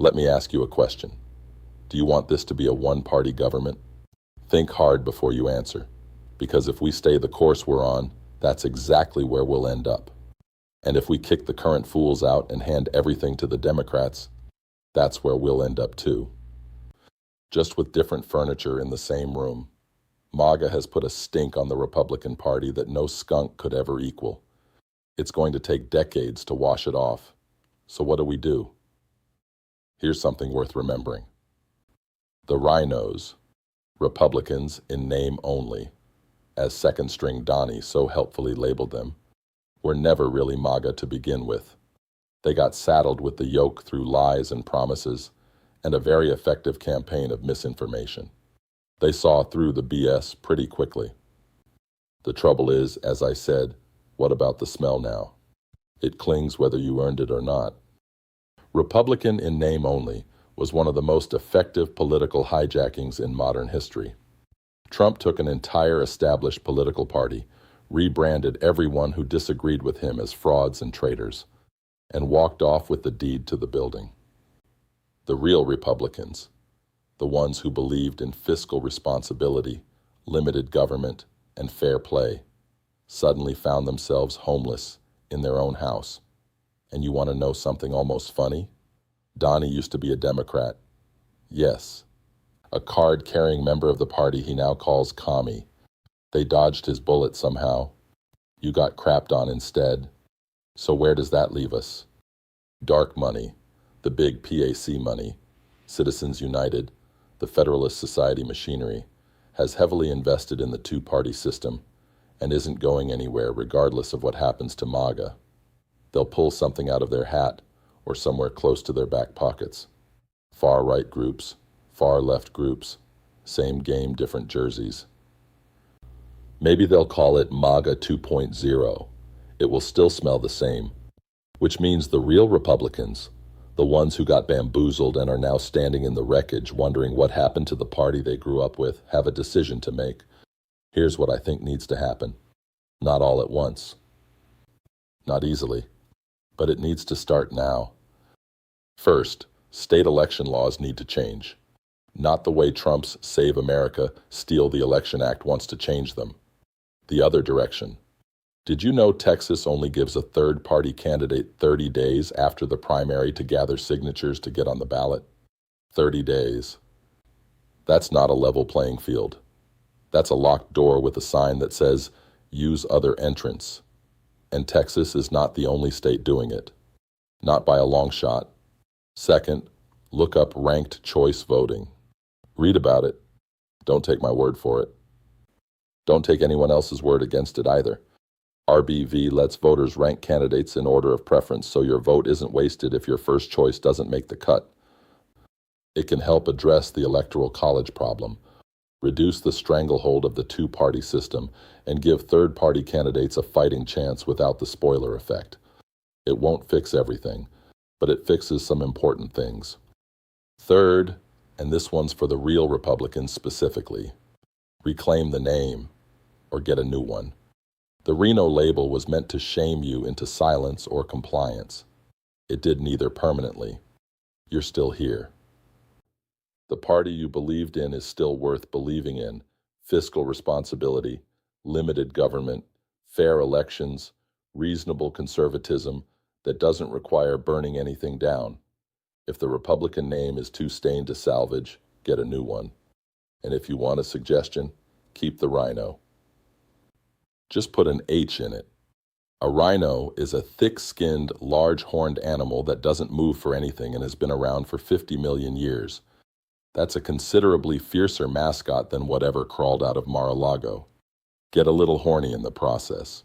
Let me ask you a question. Do you want this to be a one-party government? Think hard before you answer, because if we stay the course we're on, that's exactly where we'll end up. And if we kick the current fools out and hand everything to the Democrats, that's where we'll end up too. Just with different furniture in the same room. MAGA has put a stink on the Republican Party that no skunk could ever equal. It's going to take decades to wash it off. So what do? Here's something worth remembering. The rhinos, Republicans in name only, as second-string Donnie so helpfully labeled them, were never really MAGA to begin with. They got saddled with the yoke through lies and promises, and a very effective campaign of misinformation. They saw through the BS pretty quickly. The trouble is, as I said, what about the smell now? It clings whether you earned it or not. Republican in name only was one of the most effective political hijackings in modern history. Trump took an entire established political party, rebranded everyone who disagreed with him as frauds and traitors, and walked off with the deed to the building. The real Republicans, the ones who believed in fiscal responsibility, limited government, and fair play, suddenly found themselves homeless in their own house. And you want to know something almost funny? Donnie used to be a Democrat. Yes, a card-carrying member of the party he now calls commie. They dodged his bullet somehow. You got crapped on instead. So where does that leave us? Dark money, the big PAC money, Citizens United, the Federalist Society machinery, has heavily invested in the two-party system and isn't going anywhere regardless of what happens to MAGA. They'll pull something out of their hat or somewhere close to their back pockets. Far-right groups, far-left groups, same game, different jerseys. Maybe they'll call it MAGA 2.0. It will still smell the same, which means the real Republicans, the ones who got bamboozled and are now standing in the wreckage wondering what happened to the party they grew up with, have a decision to make. Here's what I think needs to happen. Not all at once. Not easily. But it needs to start now. First, state election laws need to change. Not the way Trump's Save America, Steal the Election Act wants to change them. The other direction. Did you know Texas only gives a third-party candidate 30 days after the primary to gather signatures to get on the ballot? 30 days. That's not a level playing field. That's a locked door with a sign that says, "Use other entrants." And Texas is not the only state doing it. Not by a long shot. Second, look up ranked choice voting. Read about it. Don't take my word for it. Don't take anyone else's word against it either. RBV lets voters rank candidates in order of preference so your vote isn't wasted if your first choice doesn't make the cut. It can help address the electoral college problem, reduce the stranglehold of the two-party system, and give third-party candidates a fighting chance without the spoiler effect. It won't fix everything, but it fixes some important things. Third, and this one's for the real Republicans specifically, reclaim the name or get a new one. The Reno label was meant to shame you into silence or compliance. It did neither permanently. You're still here. The party you believed in is still worth believing in. Fiscal responsibility, limited government, fair elections, reasonable conservatism that doesn't require burning anything down. If the Republican name is too stained to salvage, get a new one. And if you want a suggestion, keep the rhino. Just put an H in it. A rhino is a thick-skinned, large-horned animal that doesn't move for anything and has been around for 50 million years. That's a considerably fiercer mascot than whatever crawled out of Mar-a-Lago. Get a little horny in the process.